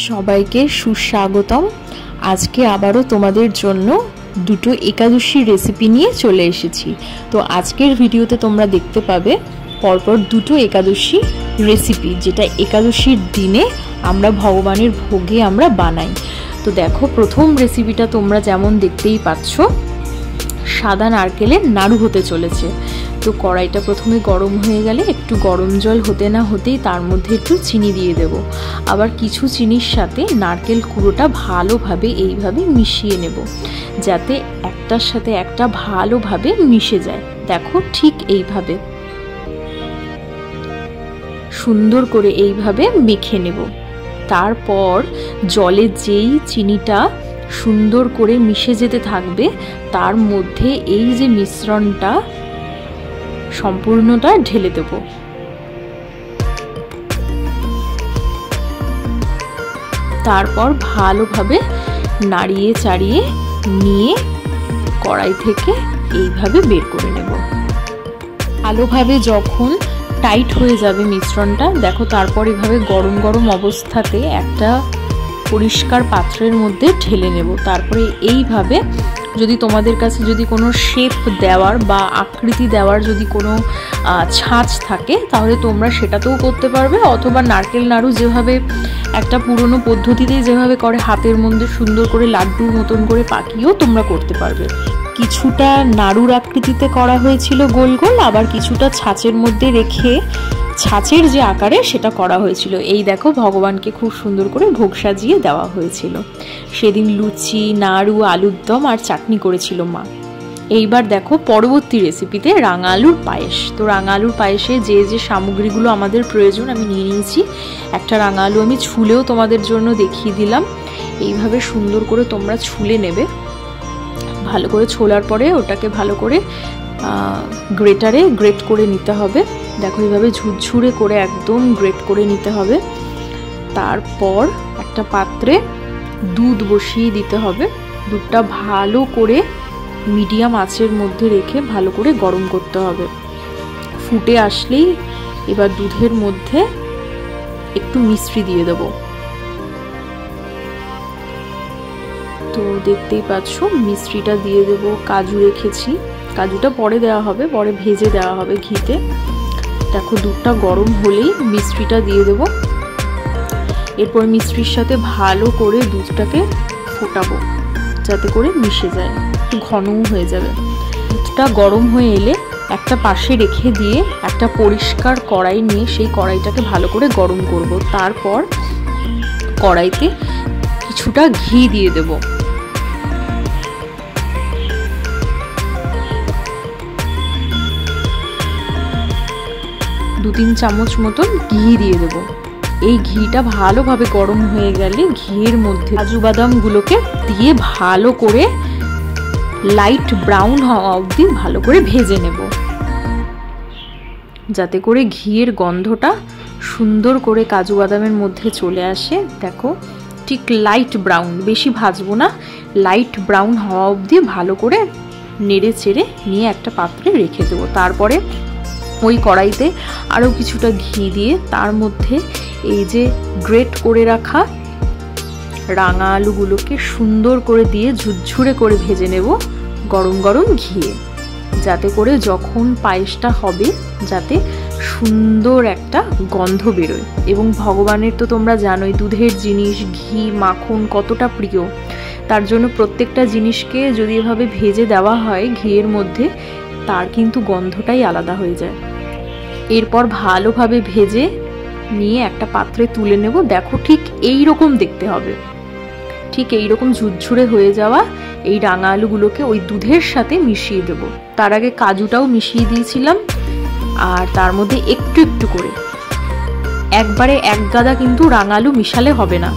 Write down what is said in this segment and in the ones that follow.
সবাইকে সুস্বাগতম। আজকে আবারও তোমাদের জন্য দুটো একাদশী রেসিপি নিয়ে চলে এসেছি। তো আজকের ভিডিওতে তোমরা দেখতে পাবে পরপর দুটো একাদশী রেসিপি, যেটা একাদশীর দিনে আমরা ভগবানের ভোগে আমরা বানাই। তো দেখো, প্রথম রেসিপিটা তোমরা যেমন দেখতেই পাচ্ছ, সাদা নারকেলের নাড়ু হতে চলেছে। তো কড়াইটা প্রথমে গরম হয়ে গেলে একটু গরম জল হতে না হতেই তার মধ্যে একটু চিনি দিয়ে দেব। আবার কিছু চিনির সাথে নারকেল কুড়োটা ভালোভাবে এইভাবে মিশিয়ে নেব, যাতে একটার সাথে একটা ভালোভাবে মিশে যায়। দেখো, ঠিক এইভাবে সুন্দর করে এইভাবে মেখে নেব। তারপর জলে যেই চিনিটা সুন্দর করে মিশে যেতে থাকবে, তার মধ্যে এই যে মিশ্রণটা সম্পূর্ণটা ঢেলে দেব। তারপর ভালোভাবে নাড়িয়ে চাড়িয়ে নিয়ে কড়াই থেকে এইভাবে বের করে নেব। ভালোভাবে যখন টাইট হয়ে যাবে মিশ্রণটা, দেখো, তারপর এভাবে গরম গরম অবস্থাতে একটা পরিষ্কার পাত্রের মধ্যে ঢেলে নেব। তারপরে এইভাবে যদি তোমাদের কাছে যদি কোনো শেপ দেওয়ার বা আকৃতি দেওয়ার যদি কোনো ছাঁচ থাকে, তাহলে তোমরা সেটাতেও করতে পারবে, অথবা নারকেল নাড়ু যেভাবে একটা পুরনো পদ্ধতিতে যেভাবে করে হাতের মধ্যে সুন্দর করে লাড্ডুর মতন করে পাকিয়েও তোমরা করতে পারবে। কিছুটা নাড়ুর আকৃতিতে করা হয়েছিল গোল গোল, আবার কিছুটা ছাঁচের মধ্যে রেখে ছাঁচের যে আকারে সেটা করা হয়েছিল। এই দেখো, ভগবানকে খুব সুন্দর করে ভোগ সাজিয়ে দেওয়া হয়েছিল। সেদিন লুচি, নাড়ু, আলুর দম আর চাটনি করেছিল মা। এইবার দেখো পরবর্তী রেসিপিতে রাঙা আলুর পায়েস। তো রাঙা আলুর পায়েসে যে যে সামগ্রীগুলো আমাদের প্রয়োজন আমি নিয়ে নিয়েছি। একটা রাঙা আলু আমি ছুলেও তোমাদের জন্য দেখিয়ে দিলাম। এইভাবে সুন্দর করে তোমরা ছুলে নেবে। ভালো করে ছোলার পরে ওটাকে ভালো করে গ্রেটারে গ্রেট করে নিতে হবে। দেখো, এইভাবে ঝুরঝুরে করে একদম গ্রেট করে নিতে হবে। তারপর একটা পাত্রে দুধ বসিয়ে দিতে হবে। দুধটা ভালো করে মিডিয়াম আঁচের মধ্যে রেখে ভালো করে গরম করতে হবে। ফুটে আসলেই এবার দুধের মধ্যে একটু মিশ্রি দিয়ে দেব। তো দেখতেই পাচ্ছ, মিশ্রিটা দিয়ে দেব। কাজু রেখেছি, কাজুটা পরে দেওয়া হবে, পরে ভেজে দেওয়া হবে ঘিতে। দেখো, দুধটা গরম হলেই মিশ্রিটা দিয়ে দেব। এরপর মিশ্রির সাথে ভালো করে দুধটাকে ফোটাবো, যাতে করে মিশে যায়, একটু ঘনও হয়ে যাবে। দুধটা গরম হয়ে এলে একটা পাশে রেখে দিয়ে একটা পরিষ্কার কড়াই নিয়ে সেই কড়াইটাকে ভালো করে গরম করব। তারপর কড়াইতে কিছুটা ঘি দিয়ে দেব। দু তিন চামচ মতন ঘি দিয়ে দেবো। এই ঘিটা ভালোভাবে গরম হয়ে গেলে ঘিয়ের মধ্যে কাজু বাদামগুলোকে দিয়ে ভালো করে লাইট ব্রাউন হওয়া অবধি ভালো করে ভেজে নেব, যাতে করে ঘিয়ের গন্ধটা সুন্দর করে কাজু বাদামের মধ্যে চলে আসে। দেখো, ঠিক লাইট ব্রাউন, বেশি ভাজবো না, লাইট ব্রাউন হওয়া অবধি ভালো করে নেড়ে চেড়ে নিয়ে একটা পাত্রে রেখে দেবো। তারপরে ওই কড়াইতে আরও কিছুটা ঘি দিয়ে তার মধ্যে এই যে গ্রেট করে রাখা রাঙা আলুগুলোকে সুন্দর করে দিয়ে ঝুরঝুরে করে ভেজে নেব গরম গরম ঘিয়ে, যাতে করে যখন পায়েসটা হবে যাতে সুন্দর একটা গন্ধ বেরোয়। এবং ভগবানের তো তোমরা জানোই দুধের জিনিস, ঘি, মাখন কতটা প্রিয়। তার জন্য প্রত্যেকটা জিনিসকে যদি এভাবে ভেজে দেওয়া হয় ঘিয়ের মধ্যে, তার কিন্তু গন্ধটাই আলাদা হয়ে যায়। এরপর ভালোভাবে ভেজে নিয়ে একটা পাত্রে তুলে নেব। দেখো, ঠিক এই রকম দেখতে হবে, ঠিক এই রকম ঝুরঝুরে হয়ে যাওয়া এই রাঙা আলুগুলোকে ওই দুধের সাথে মিশিয়ে দেব। তার আগে কাজুটাও মিশিয়ে দিয়েছিলাম, আর তার মধ্যে একটু একটু করে, একবারে এক গাদা কিন্তু রাঙা আলু মিশালে হবে না,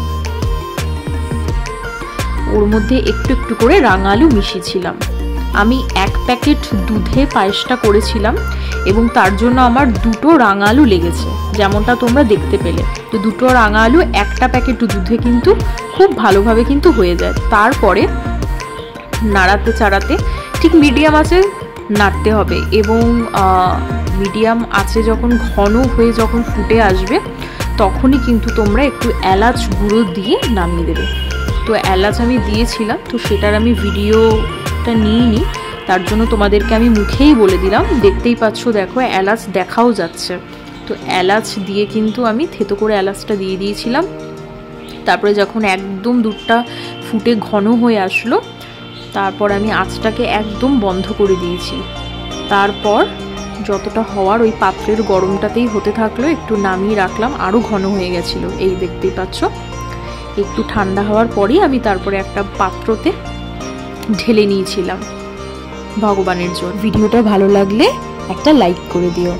ওর মধ্যে একটু একটু করে রাঙা আলু মিশিয়েছিলাম। আমি 1 প্যাকেট দুধে পায়েসটা করেছিলাম এবং তার জন্য আমার 2টো রাঙা আলু লেগেছে, যেমনটা তোমরা দেখতে পেলে। তো 2টো রাঙা আলু একটা প্যাকেট দুধে কিন্তু খুব ভালোভাবে কিন্তু হয়ে যায়। তারপরে নাড়াতে চাড়াতে ঠিক মিডিয়াম আঁচে নাড়তে হবে, এবং মিডিয়াম আঁচে যখন ঘন হয়ে যখন ফুটে আসবে তখনই কিন্তু তোমরা একটু এলাচ গুঁড়ো দিয়ে নামিয়ে দেবে। তো এলাচ আমি দিয়েছিলাম, তো সেটার আমি ভিডিওটা নিইনি, তার জন্য তোমাদেরকে আমি মুখেই বলে দিলাম। দেখতেই পাচ্ছ, দেখো এলাচ দেখাও যাচ্ছে। তো এলাচ দিয়ে কিন্তু আমি থেতো করে এলাচটা দিয়ে দিয়েছিলাম। তারপরে যখন একদম দুধটা ফুটে ঘন হয়ে আসলো, তারপর আমি আঁচটাকে একদম বন্ধ করে দিয়েছি। তারপর যতটা হওয়ার ওই পাত্রের গরমটাতেই হতে থাকলো, একটু নামিয়ে রাখলাম, আরও ঘন হয়ে গেছিলো। এই দেখতেই পাচ্ছ, একটু ঠান্ডা হওয়ার পরই আমি তারপরে একটা পাত্রতে ঢেলে নিয়েছিলাম ভগবানের জন্য। ভিডিওটা ভালো লাগলে একটা লাইক করে দিও।